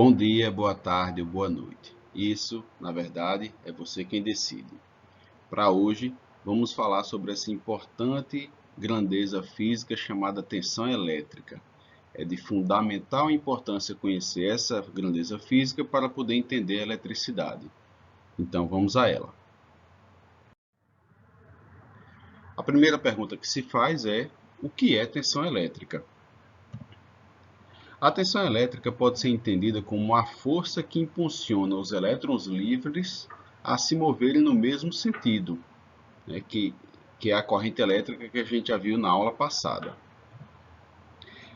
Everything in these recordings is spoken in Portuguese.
Bom dia, boa tarde ou boa noite. Isso, na verdade, é você quem decide. Para hoje, vamos falar sobre essa importante grandeza física chamada tensão elétrica. É de fundamental importância conhecer essa grandeza física para poder entender a eletricidade. Então, vamos a ela. A primeira pergunta que se faz é: o que é tensão elétrica? A tensão elétrica pode ser entendida como a força que impulsiona os elétrons livres a se moverem no mesmo sentido, né, que é a corrente elétrica que a gente já viu na aula passada.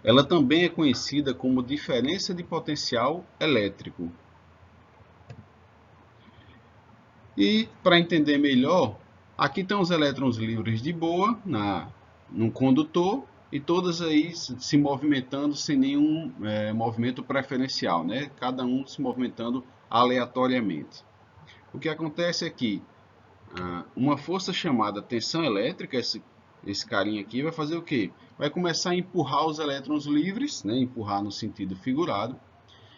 Ela também é conhecida como diferença de potencial elétrico. E, para entender melhor, aqui estão os elétrons livres de boa num condutor e todas aí se movimentando sem nenhum movimento preferencial, né? Cada um se movimentando aleatoriamente. O que acontece é que uma força chamada tensão elétrica, esse carinha aqui, vai fazer o quê? Vai começar a empurrar os elétrons livres, né? Empurrar no sentido figurado,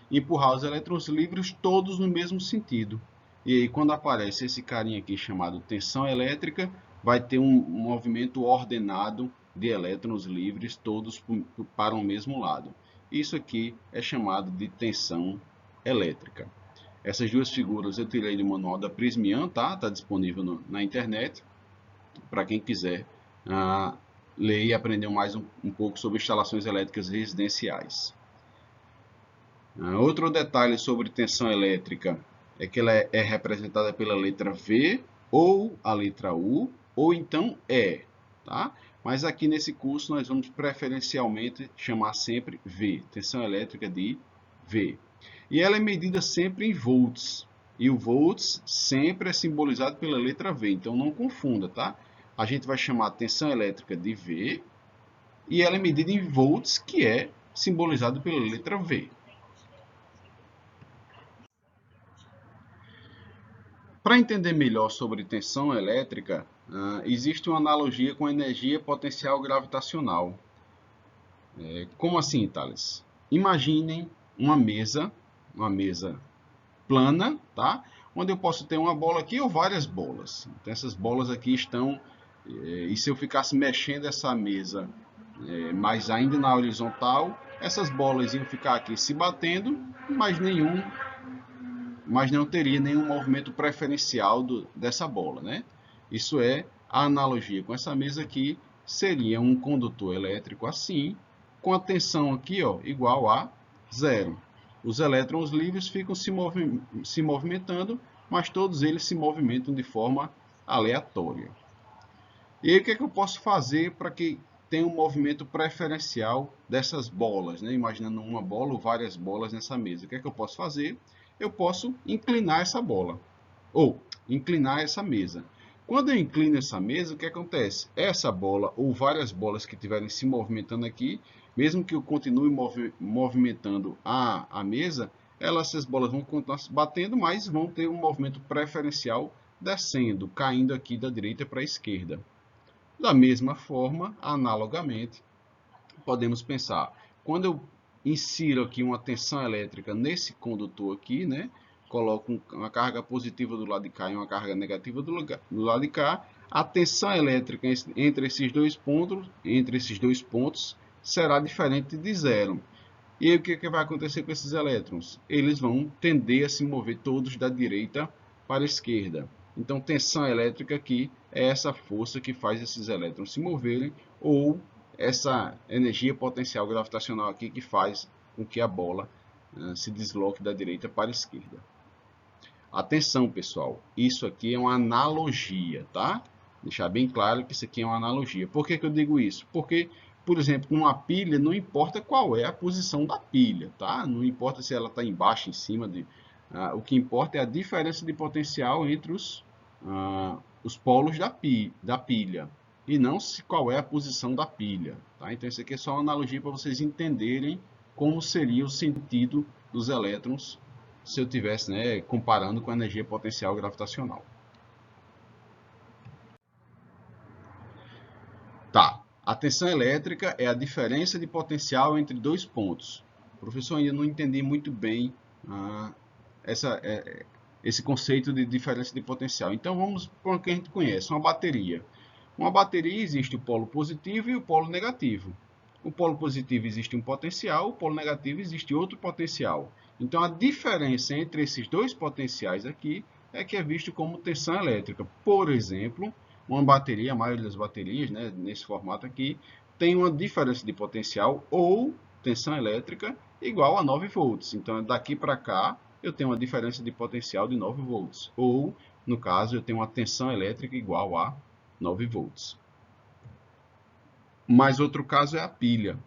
empurrar os elétrons livres todos no mesmo sentido. E aí, quando aparece esse carinha aqui chamado tensão elétrica, vai ter um movimento ordenado de elétrons livres, todos para o mesmo lado. Isso aqui é chamado de tensão elétrica. Essas duas figuras eu tirei do manual da Prismian, tá? Está disponível na internet, para quem quiser ler e aprender mais um pouco sobre instalações elétricas residenciais. Outro detalhe sobre tensão elétrica é que ela é representada pela letra V ou a letra U ou então E, tá? Mas aqui nesse curso nós vamos preferencialmente chamar sempre V, tensão elétrica de V. E ela é medida sempre em volts, e o volts sempre é simbolizado pela letra V, então não confunda, tá? A gente vai chamar a tensão elétrica de V e ela é medida em volts, que é simbolizado pela letra V. Para entender melhor sobre tensão elétrica, existe uma analogia com a energia potencial gravitacional. Como assim, Thales? Imaginem uma mesa plana, tá? Onde eu posso ter uma bola aqui ou várias bolas. Então, essas bolas aqui estão, e se eu ficasse mexendo essa mesa, mas ainda na horizontal, essas bolas iam ficar aqui se batendo, mas não teria nenhum movimento preferencial dessa bola, né? Isso é a analogia com essa mesa aqui, seria um condutor elétrico assim, com a tensão aqui, ó, igual a zero. Os elétrons livres ficam se movimentando, mas todos eles se movimentam de forma aleatória. E aí o que é que eu posso fazer para que tenha um movimento preferencial dessas bolas, né? Imaginando uma bola ou várias bolas nessa mesa. O que é que eu posso fazer? Eu posso inclinar essa bola, ou inclinar essa mesa. Quando eu inclino essa mesa, o que acontece? Essa bola ou várias bolas que estiverem se movimentando aqui, mesmo que eu continue movimentando a mesa, essas bolas vão continuar se batendo, mas vão ter um movimento preferencial descendo, caindo aqui da direita para a esquerda. Da mesma forma, analogamente, podemos pensar, quando eu insiro aqui uma tensão elétrica nesse condutor aqui, né? Coloco uma carga positiva do lado de cá e uma carga negativa do lado de cá, a tensão elétrica entre esses dois pontos será diferente de zero. E aí, o que vai acontecer com esses elétrons? Eles vão tender a se mover todos da direita para a esquerda. Então, tensão elétrica aqui é essa força que faz esses elétrons se moverem, ou essa energia potencial gravitacional aqui que faz com que a bola se desloque da direita para a esquerda. Atenção, pessoal, isso aqui é uma analogia, tá? Deixar bem claro que isso aqui é uma analogia. Por que eu digo isso? Porque, por exemplo, numa pilha, não importa qual é a posição da pilha, tá? Não importa se ela está embaixo, em cima. O que importa é a diferença de potencial entre os polos da pilha. E não qual é a posição da pilha. Tá? Então, isso aqui é só uma analogia para vocês entenderem como seria o sentido dos elétrons se eu estivesse, né, comparando com a energia potencial gravitacional. Tá. A tensão elétrica é a diferença de potencial entre dois pontos. Professor, ainda não entendi muito bem esse conceito de diferença de potencial. Então vamos para o que a gente conhece, uma bateria. Uma bateria existe o polo positivo e o polo negativo. O polo positivo existe um potencial, o polo negativo existe outro potencial. Então a diferença entre esses dois potenciais aqui é que é visto como tensão elétrica. Por exemplo, uma bateria, a maioria das baterias, né, nesse formato aqui, tem uma diferença de potencial ou tensão elétrica igual a 9 volts. Então daqui para cá eu tenho uma diferença de potencial de 9 volts. Ou, no caso, eu tenho uma tensão elétrica igual a 9 volts. Mas outro caso é a pilha.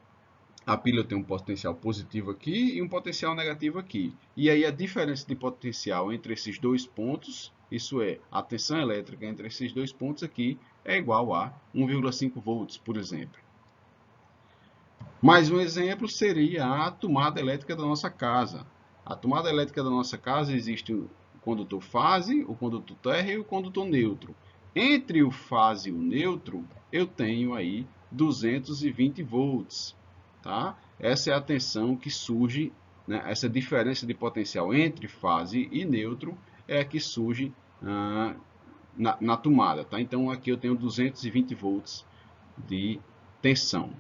A pilha tem um potencial positivo aqui e um potencial negativo aqui. E aí a diferença de potencial entre esses dois pontos, isso é, a tensão elétrica entre esses dois pontos aqui, é igual a 1,5 volts, por exemplo. Mais um exemplo seria a tomada elétrica da nossa casa. A tomada elétrica da nossa casa existe o condutor fase, o condutor terra e o condutor neutro. Entre o fase e o neutro, eu tenho aí 220 volts. Tá? Essa é a tensão que surge, né? Essa diferença de potencial entre fase e neutro é a que surge na tomada. Tá? Então aqui eu tenho 220 volts de tensão.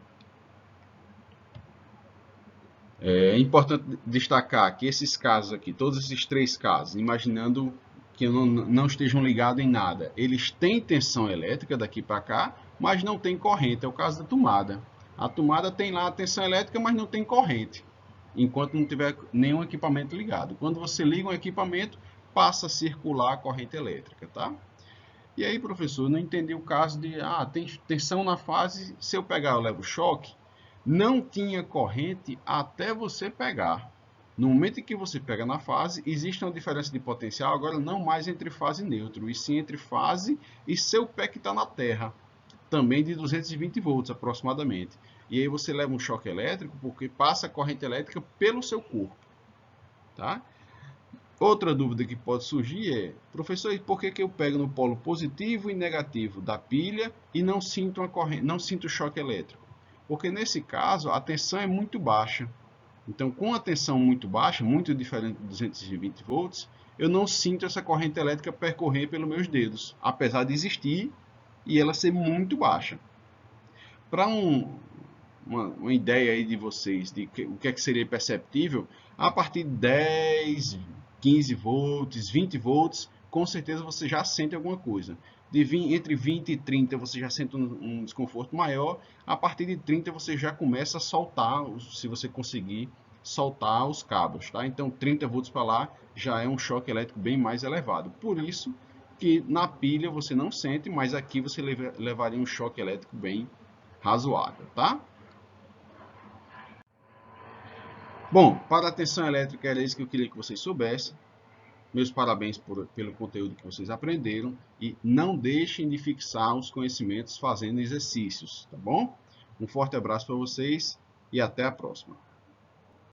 É importante destacar que esses casos aqui, todos esses três casos, imaginando que não estejam ligados em nada, eles têm tensão elétrica daqui para cá, mas não tem corrente. É o caso da tomada. A tomada tem lá a tensão elétrica, mas não tem corrente, enquanto não tiver nenhum equipamento ligado. Quando você liga um equipamento, passa a circular a corrente elétrica, tá? E aí, professor, não entendi o caso de, tem tensão na fase, se eu pegar eu levo choque. Não tinha corrente até você pegar. No momento em que você pega na fase, existe uma diferença de potencial, agora não mais entre fase e neutro, e sim entre fase e seu pé que está na terra, também de 220 volts aproximadamente. E aí você leva um choque elétrico porque passa a corrente elétrica pelo seu corpo. Tá? Outra dúvida que pode surgir é, professor, e por que eu pego no polo positivo e negativo da pilha e não sinto uma corrente, não sinto choque elétrico? Porque nesse caso a tensão é muito baixa. Então, com a tensão muito baixa, muito diferente de 220 volts, eu não sinto essa corrente elétrica percorrer pelos meus dedos, apesar de existir e ela ser muito baixa. Para uma ideia aí de vocês de o que é que seria perceptível, a partir de 10, 15 volts, 20 volts, com certeza você já sente alguma coisa. Entre 20 e 30 você já sente um desconforto maior, a partir de 30 você já começa a soltar, se você conseguir soltar os cabos, tá? Então 30 volts para lá já é um choque elétrico bem mais elevado. Por isso que na pilha você não sente, mas aqui você levaria um choque elétrico bem razoável, tá? Bom, para a tensão elétrica era isso que eu queria que vocês soubessem. Meus parabéns pelo conteúdo que vocês aprenderam e não deixem de fixar os conhecimentos fazendo exercícios, tá bom? Um forte abraço para vocês e até a próxima.